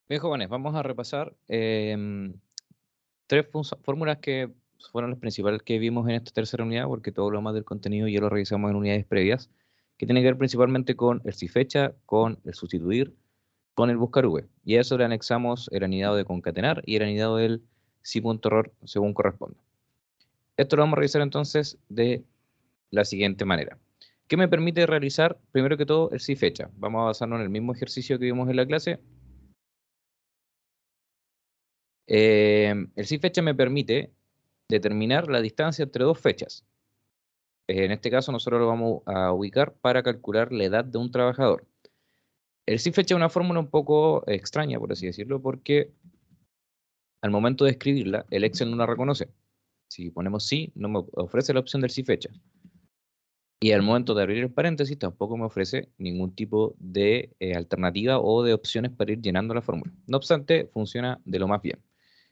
Bien, jóvenes, vamos a repasar tres fórmulas que fueron las principales que vimos en esta tercera unidad, porque todo lo más del contenido ya lo revisamos en unidades previas, que tiene que ver principalmente con el si fecha, con el sustituir, con el buscar v. Y a eso le anexamos el anidado de concatenar y el anidado del si.error según corresponda. Esto lo vamos a revisar entonces de la siguiente manera. ¿Qué me permite realizar, primero que todo, el si fecha? Vamos a basarnos en el mismo ejercicio que vimos en la clase. El si fecha me permite determinar la distancia entre dos fechas. En este caso nosotros lo vamos a ubicar para calcular la edad de un trabajador. El si fecha es una fórmula un poco extraña, por así decirlo, porque al momento de escribirla, el Excel no la reconoce. Si ponemos si, no me ofrece la opción del si fecha. Y al momento de abrir el paréntesis, tampoco me ofrece ningún tipo de alternativa o de opciones para ir llenando la fórmula. No obstante, funciona de lo más bien.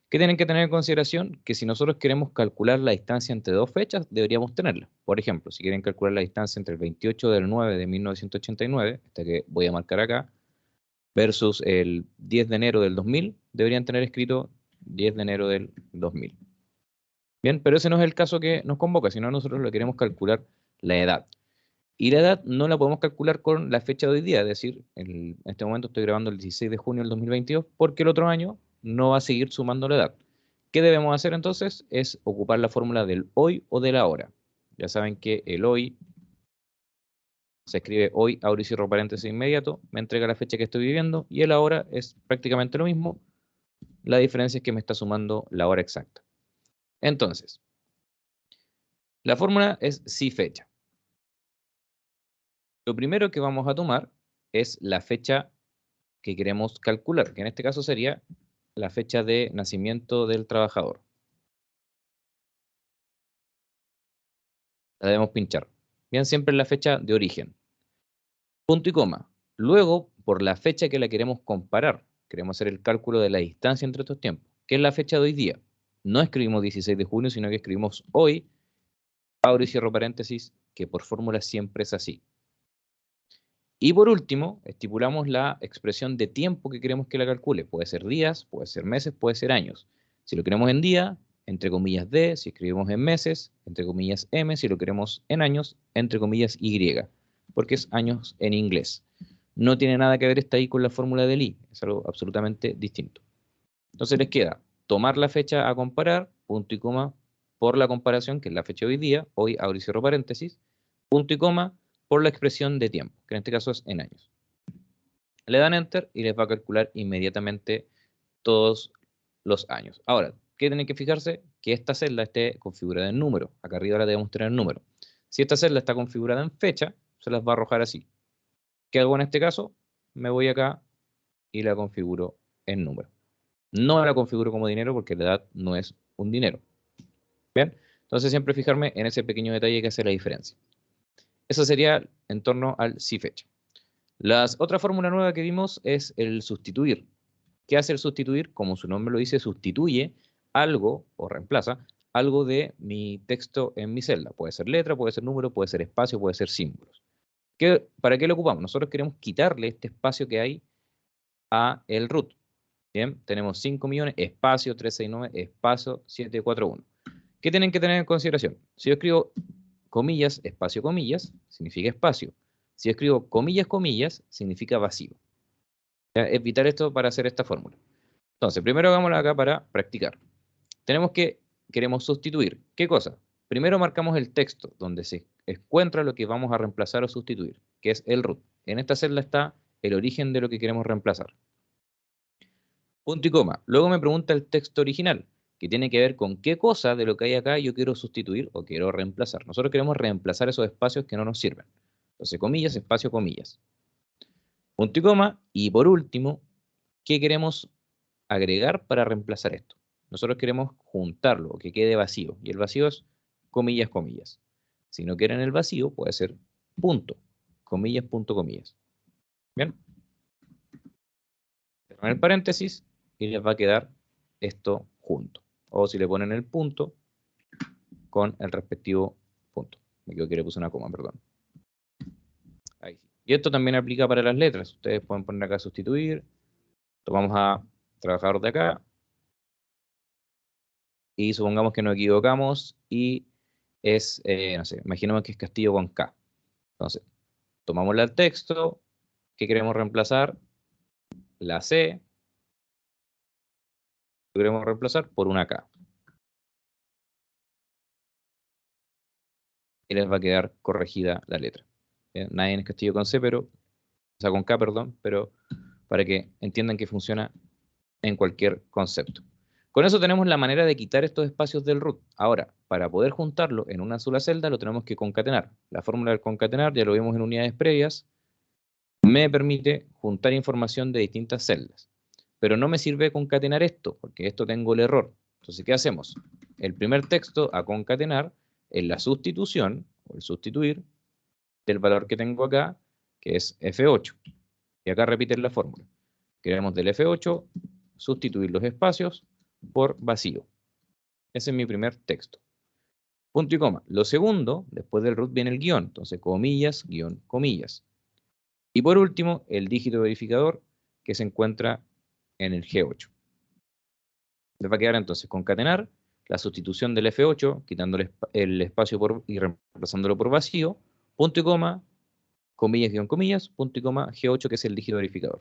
¿Qué tienen que tener en consideración? Que si nosotros queremos calcular la distancia entre dos fechas, deberíamos tenerla. Por ejemplo, si quieren calcular la distancia entre el 28 del 9 de 1989, esta que voy a marcar acá, versus el 10 de enero del 2000, deberían tener escrito 10 de enero del 2000. Bien, pero ese no es el caso que nos convoca, sino nosotros lo queremos calcular la edad. Y la edad no la podemos calcular con la fecha de hoy día, es decir, en este momento estoy grabando el 16 de junio del 2022, porque el otro año no va a seguir sumando la edad. ¿Qué debemos hacer entonces? Es ocupar la fórmula del hoy o de la hora. Ya saben que el hoy se escribe hoy, abro y cierro paréntesis inmediato, me entrega la fecha que estoy viviendo, y el ahora es prácticamente lo mismo, la diferencia es que me está sumando la hora exacta. Entonces, la fórmula es si fecha. Lo primero que vamos a tomar es la fecha que queremos calcular, que en este caso sería la fecha de nacimiento del trabajador. La debemos pinchar. Bien, siempre en la fecha de origen. Punto y coma. Luego, por la fecha que la queremos comparar, queremos hacer el cálculo de la distancia entre estos tiempos, que es la fecha de hoy día. No escribimos 16 de junio, sino que escribimos hoy, abro y cierro paréntesis, que por fórmula siempre es así. Y por último, estipulamos la expresión de tiempo que queremos que la calcule. Puede ser días, puede ser meses, puede ser años. Si lo queremos en día, entre comillas D, si escribimos en meses, entre comillas M, si lo queremos en años, entre comillas Y, porque es años en inglés. No tiene nada que ver esta I con la fórmula del I, es algo absolutamente distinto. Entonces les queda tomar la fecha a comparar, punto y coma, por la comparación, que es la fecha de hoy día, hoy abro y cierro paréntesis, punto y coma, por la expresión de tiempo, que en este caso es en años. Le dan Enter y les va a calcular inmediatamente todos los años. Ahora, ¿qué tienen que fijarse? Que esta celda esté configurada en número. Acá arriba la debemos tener en número. Si esta celda está configurada en fecha, se las va a arrojar así. ¿Qué hago en este caso? Me voy acá y la configuro en número. No la configuro como dinero porque la edad no es un dinero. ¿Bien? Entonces siempre fijarme en ese pequeño detalle que hace la diferencia. Eso sería en torno al si fecha. La otra fórmula nueva que vimos es el sustituir. ¿Qué hace el sustituir? Como su nombre lo dice, sustituye algo o reemplaza algo de mi texto en mi celda. Puede ser letra, puede ser número, puede ser espacio, puede ser símbolos. ¿Para qué lo ocupamos? Nosotros queremos quitarle este espacio que hay a el root. Bien, tenemos 5 millones, espacio 369, espacio 741. ¿Qué tienen que tener en consideración? Si yo escribo comillas, espacio, comillas, significa espacio. Si yo escribo comillas, comillas, significa vacío. Evitar esto para hacer esta fórmula. Entonces, primero hagámoslo acá para practicar. Queremos sustituir. ¿Qué cosa? Primero marcamos el texto donde se encuentra lo que vamos a reemplazar o sustituir, que es el root. En esta celda está el origen de lo que queremos reemplazar. Punto y coma. Luego me pregunta el texto original, que tiene que ver con qué cosa de lo que hay acá yo quiero sustituir o quiero reemplazar. Nosotros queremos reemplazar esos espacios que no nos sirven. Entonces, comillas, espacio, comillas. Punto y coma. Y por último, ¿qué queremos agregar para reemplazar esto? Nosotros queremos juntarlo, o que quede vacío. Y el vacío es comillas, comillas. Si no quieren el vacío, puede ser punto. Comillas, punto, comillas. Bien. Cierran el paréntesis y les va a quedar esto junto. O si le ponen el punto con el respectivo punto. Me equivoqué, le puse una coma, perdón. Ahí sí. Y esto también aplica para las letras. Ustedes pueden poner acá sustituir, Tomamos a trabajador de acá y supongamos que nos equivocamos y es, no sé, imaginemos que es Castillo con K. Entonces, tomamos el texto que queremos reemplazar, la C, lo queremos reemplazar por una K. Y les va a quedar corregida la letra. Bien, nadie es Castillo con C, pero, o sea, con K, perdón, pero para que entiendan que funciona en cualquier concepto. Con eso tenemos la manera de quitar estos espacios del root. Ahora, para poder juntarlo en una sola celda, lo tenemos que concatenar. La fórmula del concatenar, ya lo vimos en unidades previas, me permite juntar información de distintas celdas. Pero no me sirve concatenar esto, porque esto tengo el error. Entonces, ¿qué hacemos? El primer texto a concatenar es la sustitución, o el sustituir, del valor que tengo acá, que es F8. Y acá repiten la fórmula. Queremos del F8 sustituir los espacios por vacío. Ese es mi primer texto. Punto y coma. Lo segundo, después del root viene el guión. Entonces, comillas, guión, comillas. Y por último, el dígito verificador que se encuentra en el G8. Les va a quedar entonces concatenar la sustitución del F8, quitando el espacio y reemplazándolo por vacío, punto y coma, comillas, guión, comillas, punto y coma, G8, que es el dígito verificador.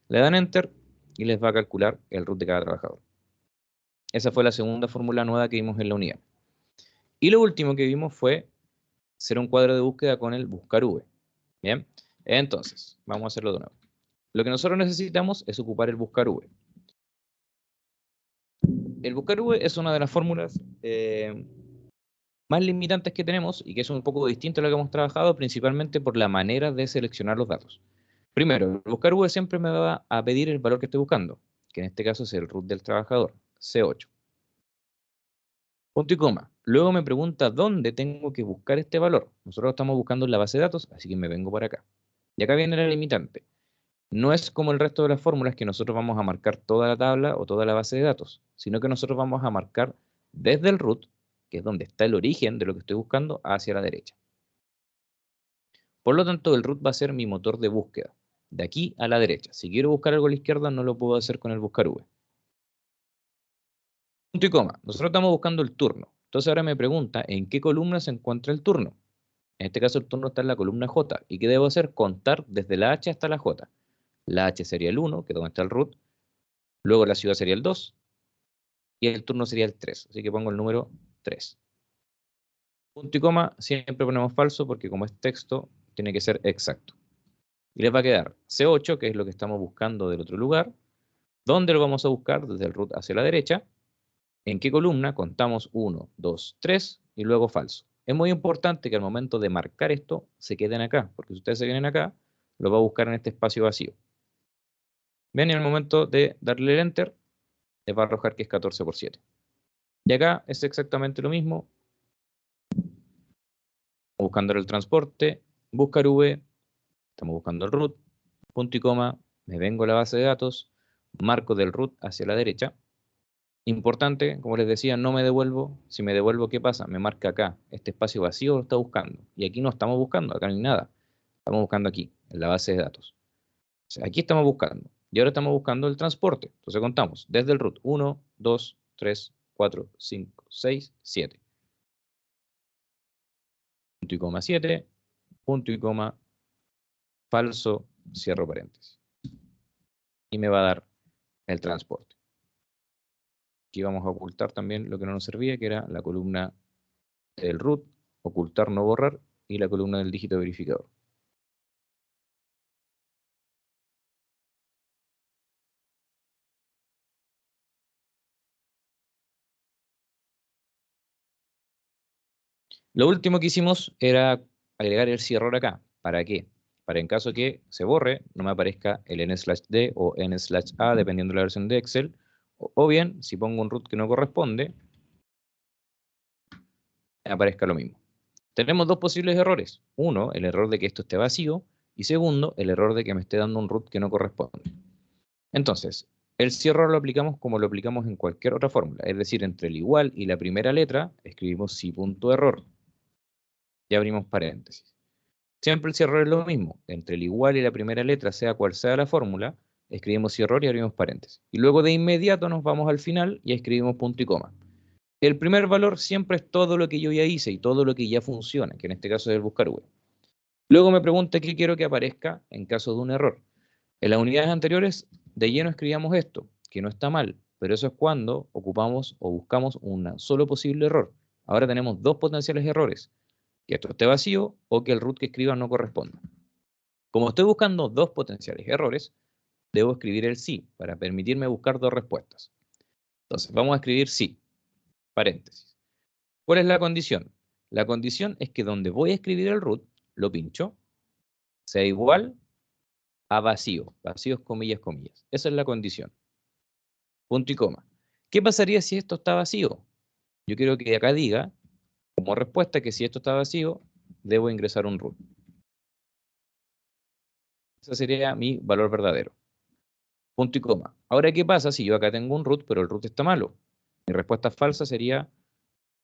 Le dan Enter y les va a calcular el root de cada trabajador. Esa fue la segunda fórmula nueva que vimos en la unidad. Y lo último que vimos fue hacer un cuadro de búsqueda con el buscar V. Bien, entonces, vamos a hacerlo de nuevo. Lo que nosotros necesitamos es ocupar el buscar V. El buscar V es una de las fórmulas más limitantes que tenemos y que es un poco distinto a lo que hemos trabajado, principalmente por la manera de seleccionar los datos. Primero, el buscar V siempre me va a pedir el valor que estoy buscando, que en este caso es el root del trabajador, C8. Punto y coma. Luego me pregunta dónde tengo que buscar este valor. Nosotros lo estamos buscando en la base de datos, así que me vengo por acá. Y acá viene la limitante. No es como el resto de las fórmulas que nosotros vamos a marcar toda la tabla o toda la base de datos, sino que nosotros vamos a marcar desde el root, que es donde está el origen de lo que estoy buscando, hacia la derecha. Por lo tanto, el root va a ser mi motor de búsqueda, de aquí a la derecha. Si quiero buscar algo a la izquierda, no lo puedo hacer con el buscar V. Punto y coma. Nosotros estamos buscando el turno. Entonces ahora me pregunta en qué columna se encuentra el turno. En este caso el turno está en la columna J. ¿Y qué debo hacer? Contar desde la H hasta la J. La H sería el 1, que es donde está el root. Luego la ciudad sería el 2. Y el turno sería el 3. Así que pongo el número 3. Punto y coma, siempre ponemos falso porque como es texto, tiene que ser exacto. Y les va a quedar C8, que es lo que estamos buscando del otro lugar. ¿Dónde lo vamos a buscar? Desde el root hacia la derecha. ¿En qué columna? Contamos 1, 2, 3 y luego falso. Es muy importante que al momento de marcar esto se queden acá, porque si ustedes se vienen acá, lo va a buscar en este espacio vacío. Ven, y al momento de darle el Enter, les va a arrojar que es 14 por 7. Y acá es exactamente lo mismo. Buscando el transporte, buscar V, estamos buscando el root, punto y coma, me vengo a la base de datos, marco del root hacia la derecha. Importante, como les decía, no me devuelvo. Si me devuelvo, ¿qué pasa? Me marca acá. Este espacio vacío lo está buscando. Y aquí no estamos buscando, acá no hay nada. Estamos buscando aquí, en la base de datos. O sea, aquí estamos buscando. Y ahora estamos buscando el transporte. Entonces contamos desde el root 1, 2, 3, 4, 5, 6, 7. Punto y coma 7, punto y coma, falso, cierro paréntesis. Y me va a dar el transporte. Aquí vamos a ocultar también lo que no nos servía, que era la columna del root, ocultar, no borrar, y la columna del dígito verificador. Lo último que hicimos era agregar el si error acá. ¿Para qué? Para en caso que se borre, no me aparezca el n/d o n/a, dependiendo de la versión de Excel. O bien, si pongo un root que no corresponde, me aparezca lo mismo. Tenemos dos posibles errores. Uno, el error de que esto esté vacío. Y segundo, el error de que me esté dando un root que no corresponde. Entonces, el si error lo aplicamos como lo aplicamos en cualquier otra fórmula. Es decir, entre el igual y la primera letra, escribimos si.error. Y abrimos paréntesis. Siempre el si error es lo mismo. Entre el igual y la primera letra, sea cual sea la fórmula, escribimos si error y abrimos paréntesis. Y luego de inmediato nos vamos al final y escribimos punto y coma. El primer valor siempre es todo lo que yo ya hice y todo lo que ya funciona, que en este caso es el buscar V. Luego me pregunta qué quiero que aparezca en caso de un error. En las unidades anteriores de lleno escribíamos esto, que no está mal, pero eso es cuando ocupamos o buscamos un solo posible error. Ahora tenemos dos potenciales errores, que esto esté vacío o que el root que escriba no corresponda. Como estoy buscando dos potenciales errores, debo escribir el sí para permitirme buscar dos respuestas. Entonces, vamos a escribir sí, paréntesis. ¿Cuál es la condición? La condición es que donde voy a escribir el root, lo pincho, sea igual a vacío. Vacíos, comillas, comillas. Esa es la condición. Punto y coma. ¿Qué pasaría si esto está vacío? Yo quiero que acá diga, como respuesta, que si esto está vacío, debo ingresar un root. Ese sería mi valor verdadero. Punto y coma. Ahora, ¿qué pasa si yo acá tengo un root, pero el root está malo? Mi respuesta falsa sería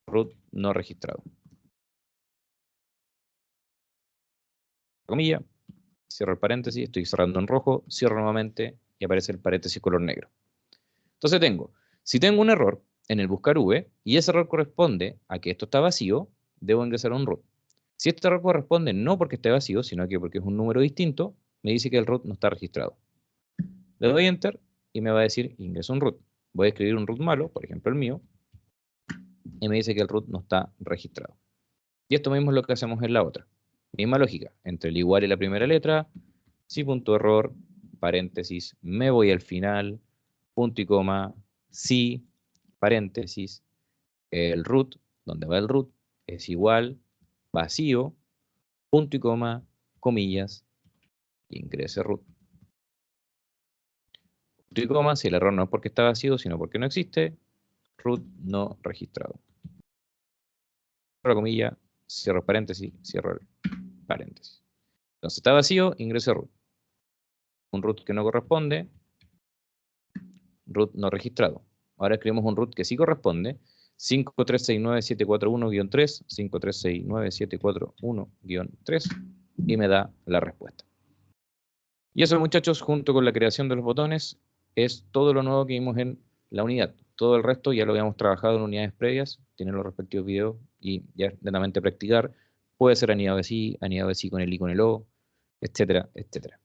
root no registrado. Comilla, cierro el paréntesis, estoy cerrando en rojo, cierro nuevamente y aparece el paréntesis color negro. Entonces si tengo un error en el buscar V y ese error corresponde a que esto está vacío, debo ingresar a un root. Si este error corresponde no porque esté vacío, sino que porque es un número distinto, me dice que el root no está registrado. Le doy Enter y me va a decir ingreso un root. Voy a escribir un root malo, por ejemplo el mío, y me dice que el root no está registrado. Y esto mismo es lo que hacemos en la otra. Misma lógica, entre el igual y la primera letra, sí punto error, paréntesis, me voy al final, punto y coma, sí, paréntesis, el root, donde va el root, es igual, vacío, punto y coma, comillas, ingrese root. Punto y coma, si el error no es porque está vacío, sino porque no existe, root no registrado. Cierro comilla, cierro paréntesis, cierro el paréntesis. Entonces está vacío, ingreso root. Un root que no corresponde, root no registrado. Ahora escribimos un root que sí corresponde, 5369741-3, 5369741-3, y me da la respuesta. Y eso, muchachos, junto con la creación de los botones, es todo lo nuevo que vimos en la unidad. Todo el resto ya lo habíamos trabajado en unidades previas, tienen los respectivos videos y ya es netamente practicar. Puede ser anidado de sí con el i con el o, etcétera, etcétera.